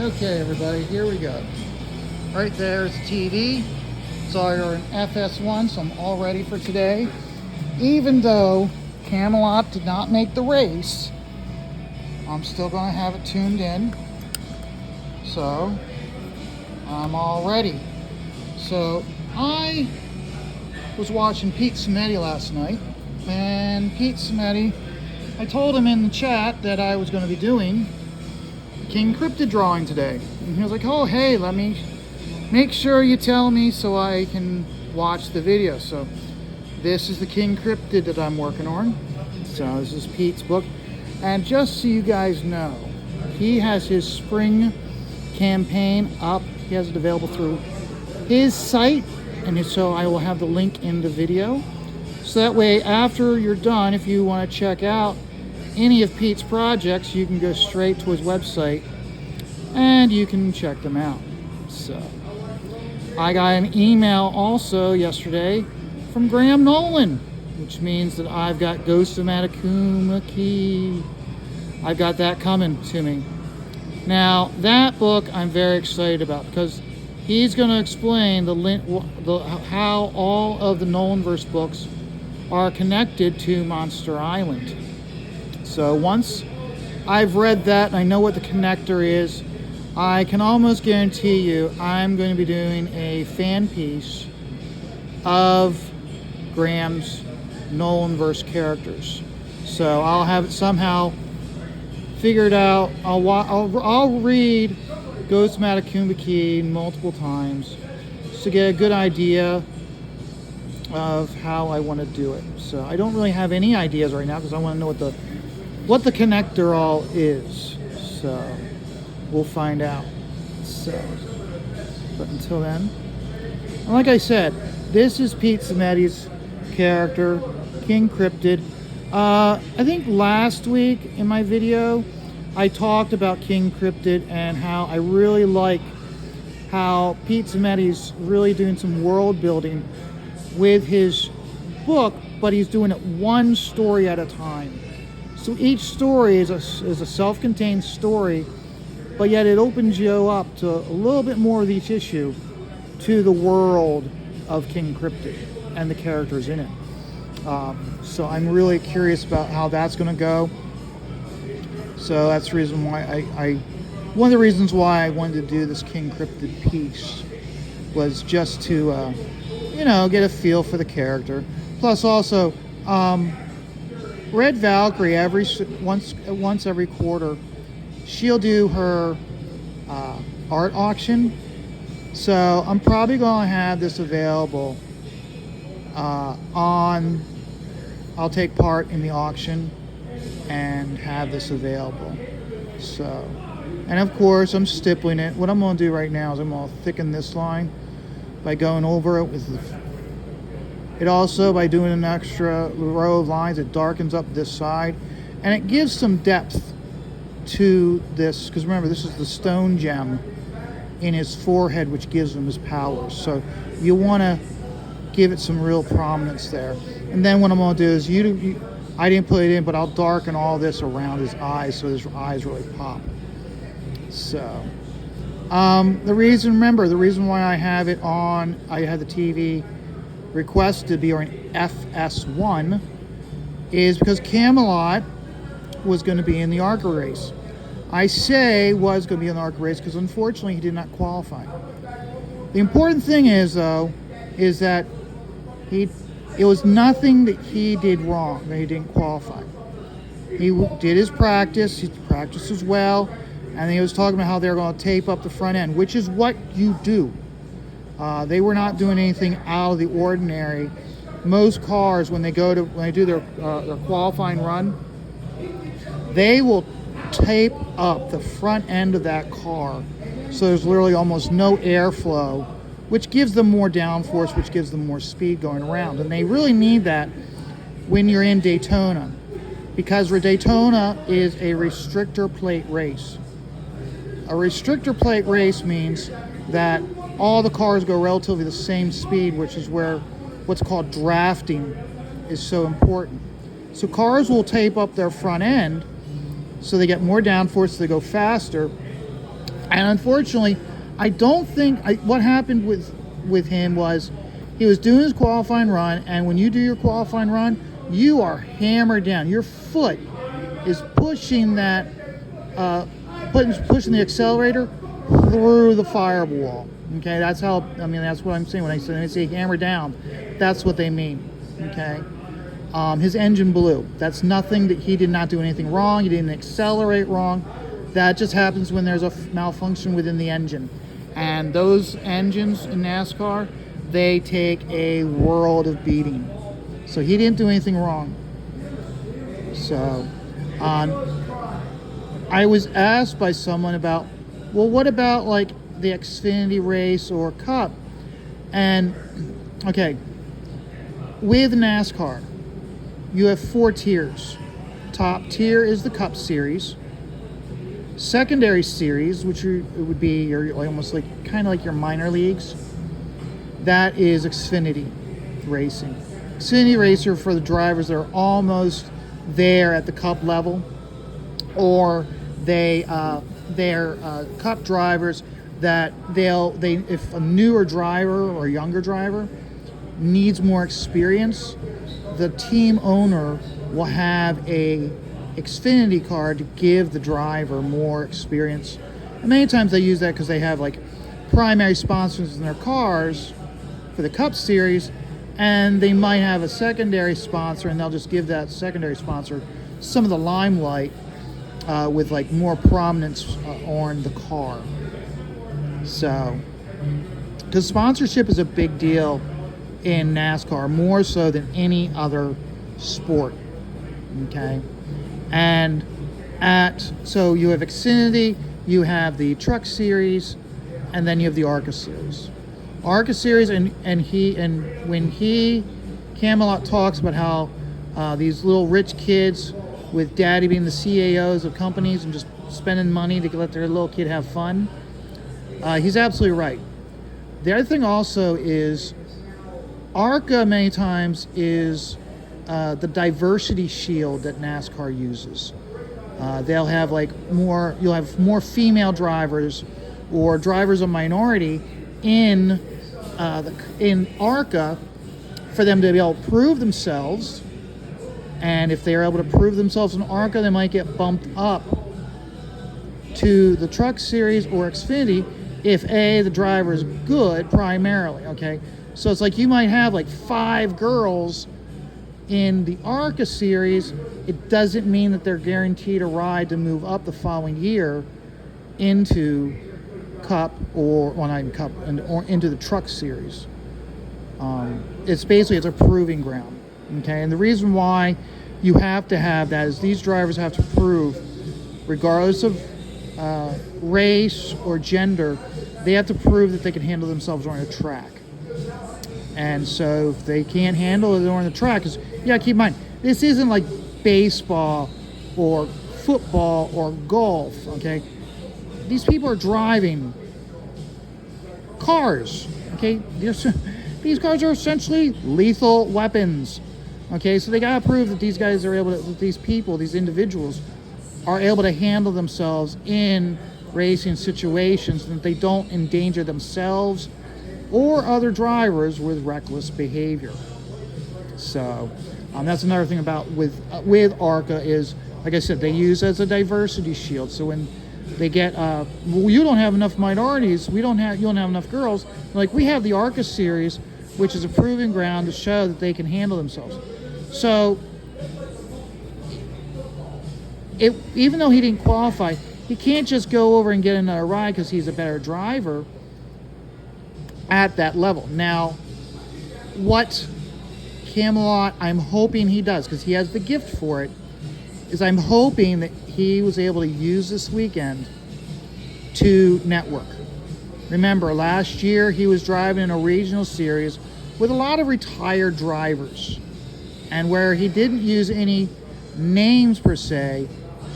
Okay, everybody, here we go. Right there is the TV. So you're an FS1, so I'm all ready for today. Even though Camelot did not make the race, I'm still going to have it tuned in. So I'm all ready. So I was watching Pete Smetti last night, and Pete Smetti, I told him in the chat that I was going to be doing King Cryptid drawing today, and he was like, oh hey, let me make sure you tell me so I can watch the video. So this is the King Cryptid that I'm working on. So this is Pete's book, and just so you guys know, he has his spring campaign up. He has it available through his site, and so I will have the link in the video, so that way after you're done, if you want to check out any of Pete's projects, you can go straight to his website and you can check them out. So I got an email also yesterday from Graham Nolan, which means that I've got Ghost of Matacuma Key. I've got that coming to me. Now that book I'm very excited about, because he's going to explain how all of the Nolanverse books are connected to Monster Island. So once I've read that and I know what the connector is, I can almost guarantee you I'm going to be doing a fan piece of Graham's Nolanverse characters. So I'll have it somehow figured out. I'll read Ghost Matacuma Key multiple times to get a good idea of how I want to do it. So I don't really have any ideas right now because I want to know what the connector all is. So we'll find out. So, but until then, and like I said, this is Pete Smetti's character, King Cryptid. I think last week in my video I talked about King Cryptid and how I really like how Pete Smetti's really doing some world building with his book, but he's doing it one story at a time. So each story is a self-contained story, but yet it opens you up to a little bit more of each issue to the world of King Cryptid and the characters in it. So I'm really curious about how that's going to go. So that's the reason why one of the reasons why I wanted to do this King Cryptid piece was just to get a feel for the character. Plus also, Red Valkyrie once every quarter, she'll do her art auction. So I'm probably going to have this available I'll take part in the auction and have this available. So, and of course I'm stippling it. What I'm going to do right now is I'm going to thicken this line by going over it by doing an extra row of lines. It darkens up this side and it gives some depth to this, because remember, this is the stone gem in his forehead which gives him his powers. So you want to give it some real prominence there. And then what I'm going to do is, I didn't put it in, but I'll darken all this around his eyes so his eyes really pop. So the reason why I have it on, I had the TV request to be on FS1 is because Camelot was going to be in the ARCA race. I say was going to be in the ARCA race because unfortunately he did not qualify. The important thing is, though, is that it was nothing that he did wrong that he didn't qualify. He did his practice, he practiced as well, and he was talking about how they're going to tape up the front end, which is what you do. They were not doing anything out of the ordinary. Most cars, when they do their qualifying run, they will tape up the front end of that car, so there's literally almost no airflow, which gives them more downforce, which gives them more speed going around. And they really need that when you're in Daytona, because Daytona is a restrictor plate race. A restrictor plate race means that all the cars go relatively the same speed, which is where what's called drafting is so important. So cars will tape up their front end so they get more downforce, so they go faster, And unfortunately, I don't think what happened with him was he was doing his qualifying run, and when you do your qualifying run, you are hammered down. Your foot is pushing that, pushing the accelerator through the firewall. Okay, that's how. I mean, that's what I'm saying when I say hammer down. That's what they mean. Okay. His engine blew. That's nothing that he did not do anything wrong. He didn't accelerate wrong. That just happens when there's a malfunction within the engine. And those engines in NASCAR, they take a world of beating. So he didn't do anything wrong. So I was asked by someone about, well, what about like the Xfinity race or Cup? And okay, with NASCAR, you have 4 tiers. Top tier is the Cup Series. Secondary series, which would be your almost like kind of like your minor leagues. That is Xfinity racing. Xfinity racer for the drivers that are almost there at the Cup level, or they're Cup drivers that if a newer driver or a younger driver needs more experience, the team owner will have a Xfinity card to give the driver more experience. And many times they use that because they have like primary sponsors in their cars for the Cup Series, and they might have a secondary sponsor, and they'll just give that secondary sponsor some of the limelight with like more prominence on the car. So, because sponsorship is a big deal in NASCAR, more so than any other sport. Okay, and so you have Xfinity, you have the Truck Series, and then you have the ARCA Series. ARCA Series, and when Camelot talks about how these little rich kids with daddy being the CAOs of companies and just spending money to let their little kid have fun, he's absolutely right. The other thing also is ARCA many times is the diversity shield that NASCAR uses. They'll have you'll have more female drivers or drivers of minority in ARCA for them to be able to prove themselves. And if they're able to prove themselves in ARCA, they might get bumped up to the Truck Series or Xfinity if the driver is good primarily. Okay, so it's like you might have like 5 girls in the ARCA Series. It doesn't mean that they're guaranteed a ride to move up the following year into Cup or into the Truck Series. It's a proving ground. Okay, and the reason why you have to have that is these drivers have to prove, regardless of race or gender, they have to prove that they can handle themselves on a track. And so if they can't handle it on the track, because keep in mind, this isn't like baseball or football or golf. Okay, these people are driving cars. Okay, these cars are essentially lethal weapons. Okay, so they gotta prove that these guys are able to, that these people, these individuals, are able to handle themselves in racing situations, and that they don't endanger themselves or other drivers with reckless behavior. So that's another thing about with ARCA is, like I said, they use as a diversity shield. So when they get, you don't have enough minorities, you don't have enough girls. Like, we have the ARCA Series, which is a proving ground to show that they can handle themselves. So even though he didn't qualify, he can't just go over and get another ride because he's a better driver at that level. Now, what Camelot, I'm hoping he does, because he has the gift for it, is I'm hoping that he was able to use this weekend to network. Remember, last year he was driving in a regional series with a lot of retired drivers, and where he didn't use any names per se,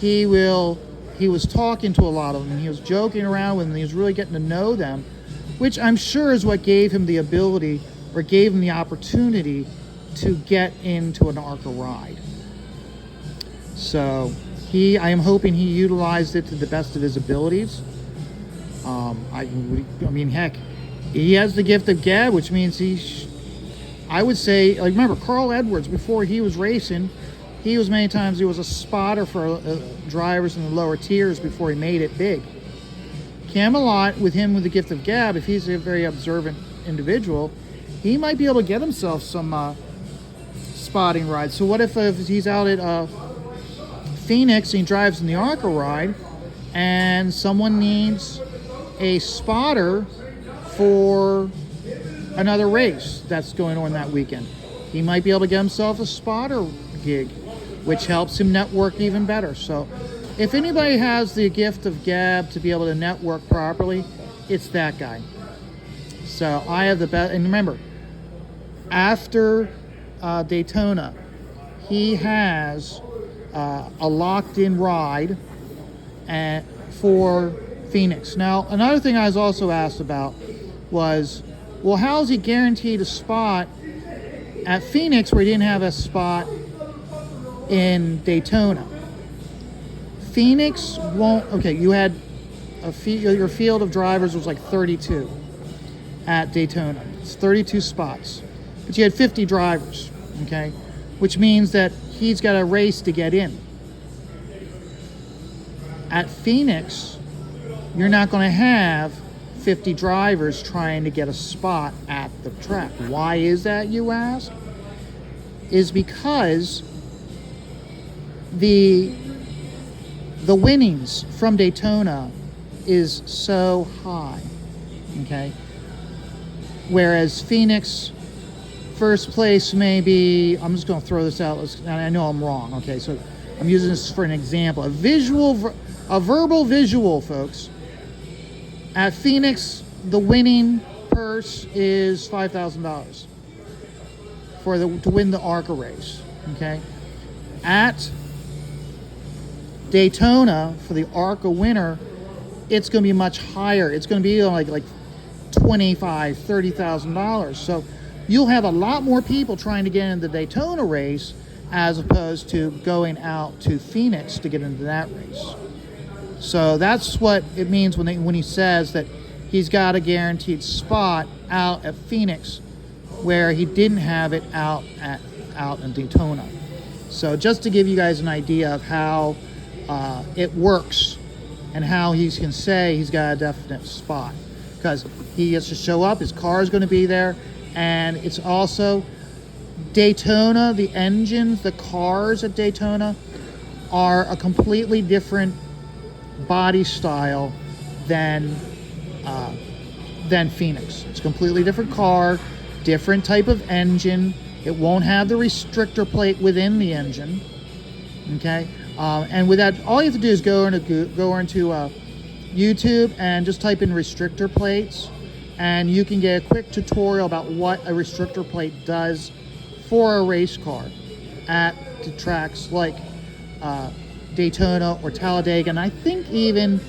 he was talking to a lot of them, and he was joking around with them, and he was really getting to know them, which I'm sure is what gave him the ability, or gave him the opportunity, to get into an ARCA ride. So I am hoping he utilized it to the best of his abilities. I mean, heck, he has the gift of gab, which means I would say, like, remember Carl Edwards, before he was racing, he was many times, he was a spotter for drivers in the lower tiers before he made it big. Camelot, with him with the gift of gab, if he's a very observant individual, he might be able to get himself some spotting rides. So what if he's out at Phoenix and he drives in the ARCA ride and someone needs a spotter for another race that's going on that weekend? He might be able to get himself a spotter gig, which helps him network even better. So if anybody has the gift of gab to be able to network properly, it's that guy. So I have the best. And remember, after Daytona, he has a locked-in ride for Phoenix. Now, another thing I was also asked about was, well, how is he guaranteed a spot at Phoenix where he didn't have a spot in Daytona? Phoenix won't. Okay, you had your field of drivers was like 32 at Daytona. It's 32 spots, but you had 50 drivers. Okay, which means that he's got a race to get in. At Phoenix, you're not going to have 50 drivers trying to get a spot at the track. Why is that, you ask? Is because the winnings from Daytona is so high, okay? Whereas Phoenix, first place maybe, I'm just going to throw this out, and I know I'm wrong, okay? So I'm using this for an example, a verbal visual, folks. At Phoenix, the winning purse is $5,000 to win the ARCA race, okay? At Daytona, for the ARCA winner, it's going to be much higher. It's going to be like $25,000, $30,000. So you'll have a lot more people trying to get into the Daytona race as opposed to going out to Phoenix to get into that race. So that's what it means when he says that he's got a guaranteed spot out at Phoenix where he didn't have it out in Daytona. So just to give you guys an idea of how it works and how he can say he's got a definite spot, because he has to show up, his car is going to be there, and it's also Daytona, the engines, the cars at Daytona are a completely different body style than Phoenix. It's a completely different car, different type of engine. It won't have the restrictor plate within the engine, okay? And with that, all you have to do is go into YouTube and just type in restrictor plates, and you can get a quick tutorial about what a restrictor plate does for a race car at the tracks like Daytona or Talladega. And I think even,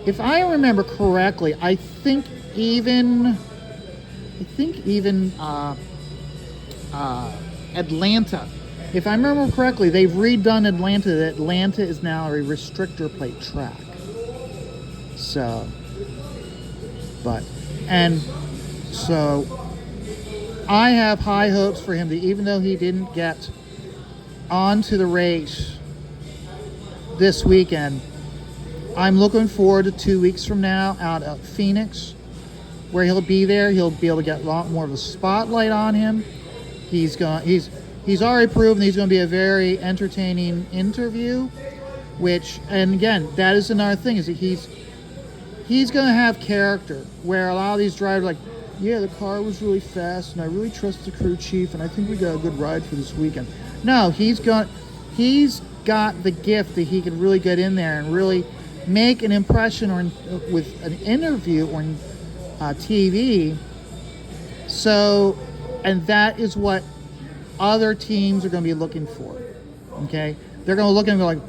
if I remember correctly, I think even Atlanta. If I remember correctly, they've redone Atlanta. Atlanta is now a restrictor plate track. So I have high hopes for him, that even though he didn't get onto the race this weekend, I'm looking forward to 2 weeks from now out at Phoenix, where he'll be there. He'll be able to get a lot more of a spotlight on him. He's already proven he's going to be a very entertaining interview, and again, that is another thing, is that he's going to have character, where a lot of these drivers are like, yeah, the car was really fast, and I really trust the crew chief, and I think we got a good ride for this weekend. No, he's got the gift that he can really get in there and really make an impression with an interview on TV. So, and that is what other teams are going to be looking for. Okay, they're going to look and go like,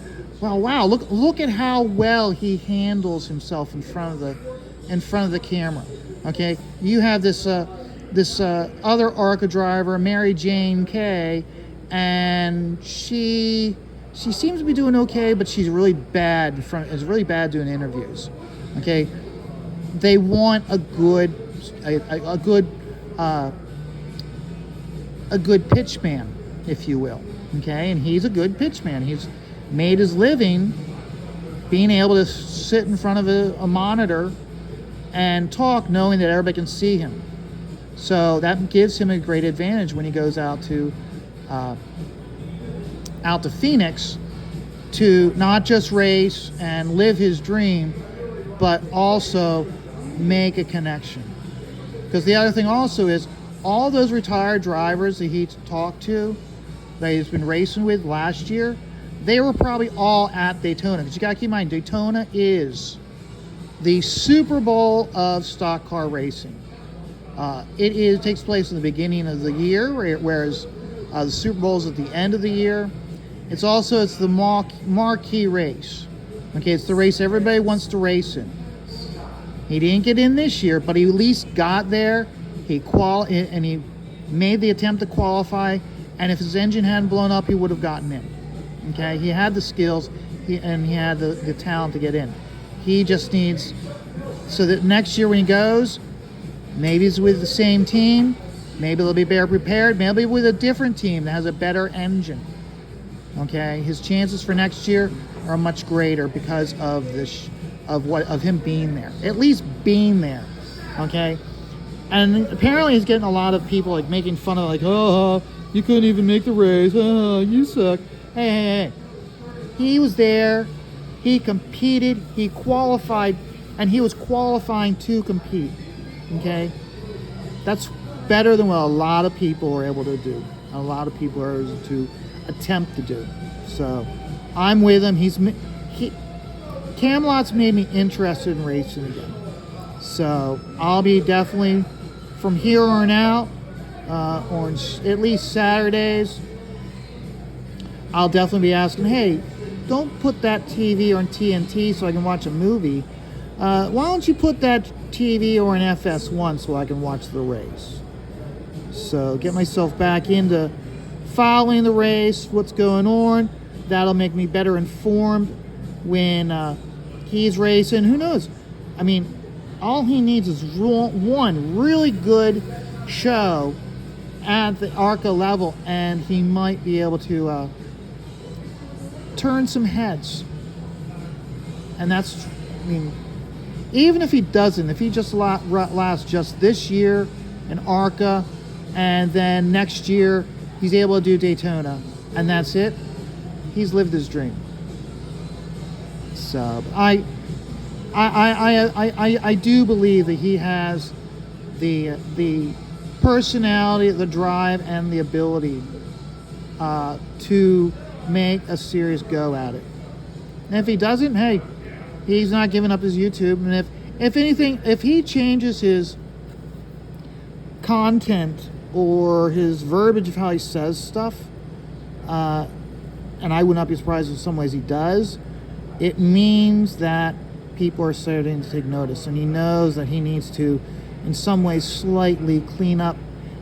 well, wow, look at how well he handles himself in front of the camera. Okay, you have this other ARCA driver, Mary Jane Kay, and she seems to be doing okay, but she's really bad doing interviews. Okay, they want a good a good uh, a good pitch man, if you will. Okay, and he's a good pitch man. He's made his living being able to sit in front of a monitor and talk, knowing that everybody can see him. So that gives him a great advantage when he goes out to Phoenix to not just race and live his dream, but also make a connection. Because the other thing also is all those retired drivers that he talked to, that he's been racing with last year, they were probably all at Daytona. Because you got to keep in mind, Daytona is the Super Bowl of stock car racing. It takes place in the beginning of the year, whereas the Super Bowl is at the end of the year. It's the marquee race. Okay, it's the race everybody wants to race in. He didn't get in this year, but he at least got there. He made the attempt to qualify, and if his engine hadn't blown up, he would have gotten in. Okay, he had the skills, and he had the talent to get in. He just needs, so that next year when he goes, maybe it's with the same team, maybe they'll be better prepared, maybe with a different team that has a better engine. Okay, his chances for next year are much greater because of of him being there, at least being there. Okay, and apparently he's getting a lot of people like making fun of, like, oh, you couldn't even make the race, oh, you suck. Hey, he was there, he competed, he qualified, and he was qualifying to compete. Okay, that's better than what a lot of people are able to do. A lot of people are able to attempt to do. So I'm with him. Camelot's made me interested in racing again. So I'll be definitely from here on out, on at least Saturdays, I'll definitely be asking, hey, don't put that TV on TNT so I can watch a movie. Why don't you put that TV or an FS1 so I can watch the race? So get myself back into following the race, what's going on. That'll make me better informed when he's racing. Who knows? I mean, all he needs is one really good show at the ARCA level, and he might be able to turn some heads. And that's, I mean, even if he doesn't, if he just lasts just this year in ARCA, and then next year he's able to do Daytona, and that's it, he's lived his dream. So I do believe that he has the personality, the drive, and the ability to make a serious go at it. And if he doesn't, hey, he's not giving up his YouTube. And if anything, if he changes his content or his verbiage of how he says stuff, and I would not be surprised if in some ways he does, it means that people are starting to take notice, and he knows that he needs to, in some ways, slightly clean up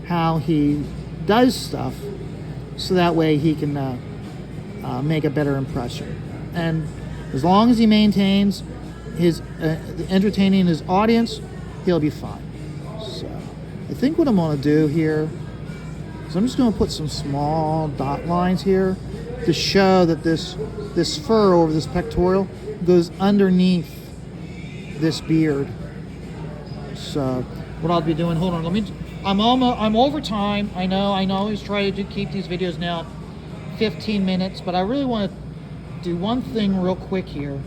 how he does stuff, so that way he can make a better impression. And as long as he maintains his entertaining his audience, he'll be fine. So I think what I'm going to do here is I'm just going to put some small dot lines here to show that this fur over this pectoral goes underneath this beard. So what I'll be doing, hold on, I'm over time. I know I always try to keep these videos now 15 minutes, but I really want to do one thing real quick here.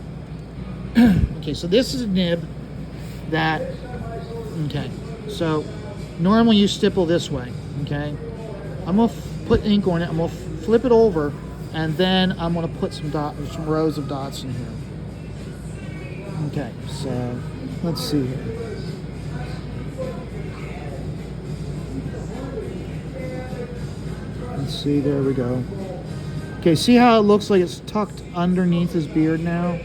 Okay, so this is a nib that, okay, so normally you stipple this way, okay? I'm going to put ink on it, I'm going to flip it over, and then I'm going to put some rows of dots in here. Okay, so let's see here. Let's see, there we go. Okay, see how it looks like it's tucked underneath his beard now?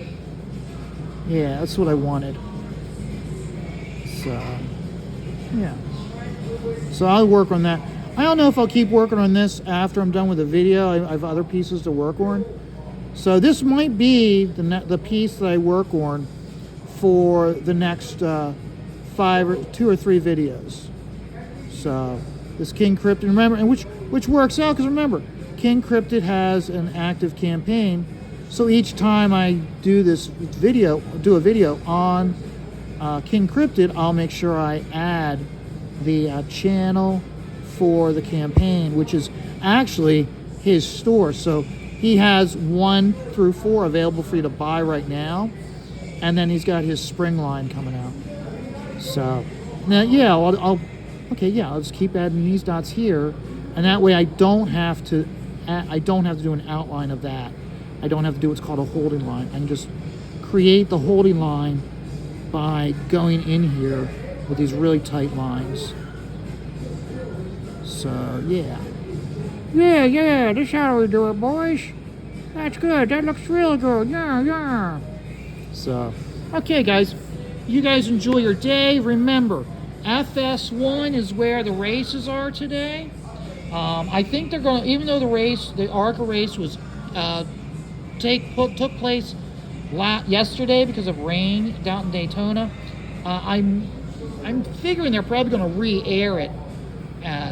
Yeah, that's what I wanted. So, yeah. So I'll work on that. I don't know if I'll keep working on this after I'm done with the video. I have other pieces to work on. So this might be the piece that I work on for the next 2 or 3 videos. So this King Cryptid, remember, and which works out because remember, King Cryptid has an active campaign. So each time I do a video on King Cryptid, I'll make sure I add the channel for the campaign, which is actually his store. So he has 1 through 4 available for you to buy right now, and then he's got his spring line coming out. So now, yeah, I'll just keep adding these dots here, and that way I don't have to do an outline of that. I don't have to do what's called a holding line. I can just create the holding line by going in here with these really tight lines. So yeah, this is how we do it, boys. That's good. That looks really good. Yeah. So, okay, guys, you guys enjoy your day. Remember, FS1 is where the races are today. I think they're going to, even though the ARCA race was took place yesterday because of rain down in Daytona. I'm figuring they're probably going to re-air it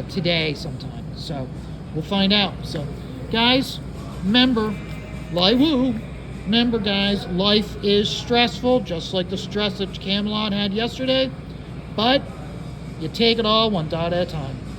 today sometime. So we'll find out. So guys, remember, guys, life is stressful, just like the stress that Camelot had yesterday, but you take it all 1 dot at a time.